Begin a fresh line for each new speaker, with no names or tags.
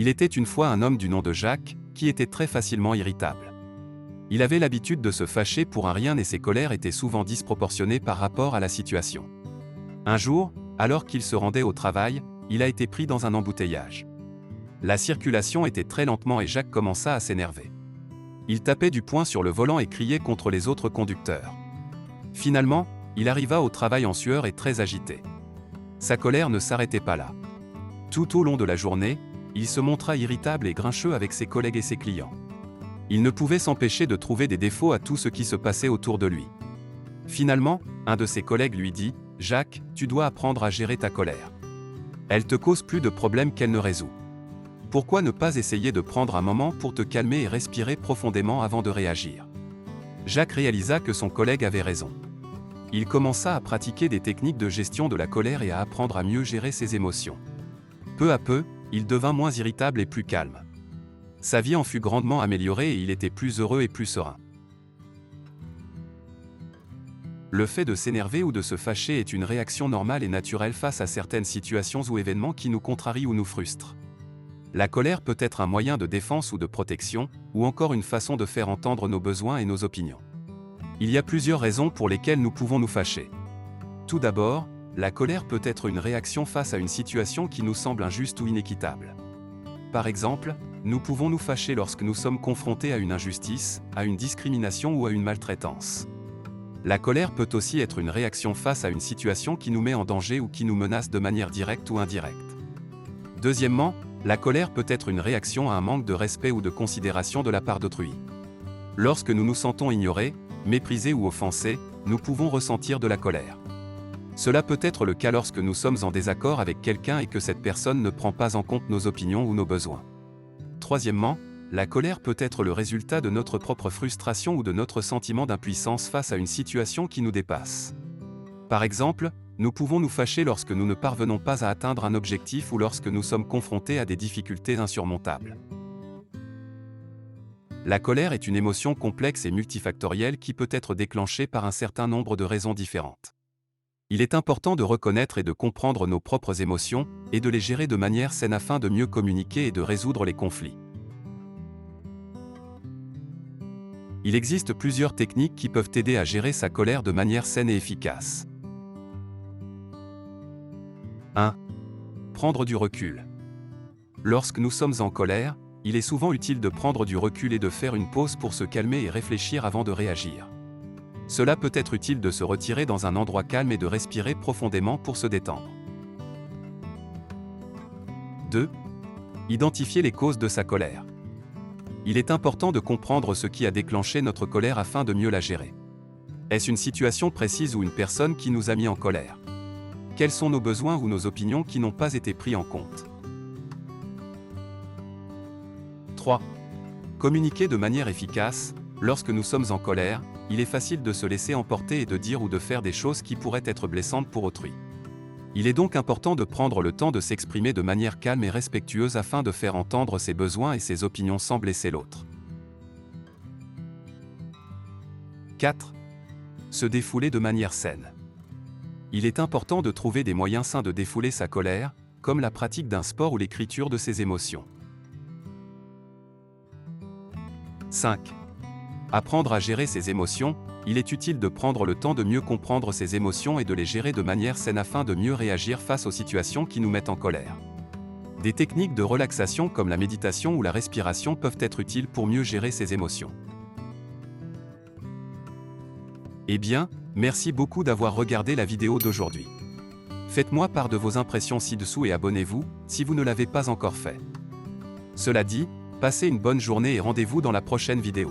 Il était une fois un homme du nom de Jacques, qui était très facilement irritable. Il avait l'habitude de se fâcher pour un rien et ses colères étaient souvent disproportionnées par rapport à la situation. Un jour, alors qu'il se rendait au travail, il a été pris dans un embouteillage. La circulation était très lentement et Jacques commença à s'énerver. Il tapait du poing sur le volant et criait contre les autres conducteurs. Finalement, il arriva au travail en sueur et très agité. Sa colère ne s'arrêtait pas là. Tout au long de la journée, il se montra irritable et grincheux avec ses collègues et ses clients. Il ne pouvait s'empêcher de trouver des défauts à tout ce qui se passait autour de lui. Finalement, un de ses collègues lui dit « Jacques, tu dois apprendre à gérer ta colère. Elle te cause plus de problèmes qu'elle ne résout. Pourquoi ne pas essayer de prendre un moment pour te calmer et respirer profondément avant de réagir ?» Jacques réalisa que son collègue avait raison. Il commença à pratiquer des techniques de gestion de la colère et à apprendre à mieux gérer ses émotions. Peu à peu, il devint moins irritable et plus calme. Sa vie en fut grandement améliorée et il était plus heureux et plus serein. Le fait de s'énerver ou de se fâcher est une réaction normale et naturelle face à certaines situations ou événements qui nous contrarient ou nous frustrent. La colère peut être un moyen de défense ou de protection, ou encore une façon de faire entendre nos besoins et nos opinions. Il y a plusieurs raisons pour lesquelles nous pouvons nous fâcher. Tout d'abord, la colère peut être une réaction face à une situation qui nous semble injuste ou inéquitable. Par exemple, nous pouvons nous fâcher lorsque nous sommes confrontés à une injustice, à une discrimination ou à une maltraitance. La colère peut aussi être une réaction face à une situation qui nous met en danger ou qui nous menace de manière directe ou indirecte. Deuxièmement, la colère peut être une réaction à un manque de respect ou de considération de la part d'autrui. Lorsque nous nous sentons ignorés, méprisés ou offensés, nous pouvons ressentir de la colère. Cela peut être le cas lorsque nous sommes en désaccord avec quelqu'un et que cette personne ne prend pas en compte nos opinions ou nos besoins. Troisièmement, la colère peut être le résultat de notre propre frustration ou de notre sentiment d'impuissance face à une situation qui nous dépasse. Par exemple, nous pouvons nous fâcher lorsque nous ne parvenons pas à atteindre un objectif ou lorsque nous sommes confrontés à des difficultés insurmontables. La colère est une émotion complexe et multifactorielle qui peut être déclenchée par un certain nombre de raisons différentes. Il est important de reconnaître et de comprendre nos propres émotions et de les gérer de manière saine afin de mieux communiquer et de résoudre les conflits. Il existe plusieurs techniques qui peuvent aider à gérer sa colère de manière saine et efficace. 1. Prendre du recul. Lorsque nous sommes en colère, il est souvent utile de prendre du recul et de faire une pause pour se calmer et réfléchir avant de réagir. Cela peut être utile de se retirer dans un endroit calme et de respirer profondément pour se détendre. 2. Identifier les causes de sa colère. Il est important de comprendre ce qui a déclenché notre colère afin de mieux la gérer. Est-ce une situation précise ou une personne qui nous a mis en colère ? Quels sont nos besoins ou nos opinions qui n'ont pas été pris en compte ? 3. Communiquer de manière efficace. Lorsque nous sommes en colère, il est facile de se laisser emporter et de dire ou de faire des choses qui pourraient être blessantes pour autrui. Il est donc important de prendre le temps de s'exprimer de manière calme et respectueuse afin de faire entendre ses besoins et ses opinions sans blesser l'autre. 4. Se défouler de manière saine. Il est important de trouver des moyens sains de défouler sa colère, comme la pratique d'un sport ou l'écriture de ses émotions. 5. Apprendre à gérer ses émotions. Il est utile de prendre le temps de mieux comprendre ses émotions et de les gérer de manière saine afin de mieux réagir face aux situations qui nous mettent en colère. Des techniques de relaxation comme la méditation ou la respiration peuvent être utiles pour mieux gérer ses émotions. Eh bien, merci beaucoup d'avoir regardé la vidéo d'aujourd'hui. Faites-moi part de vos impressions ci-dessous et abonnez-vous, si vous ne l'avez pas encore fait. Cela dit, passez une bonne journée et rendez-vous dans la prochaine vidéo.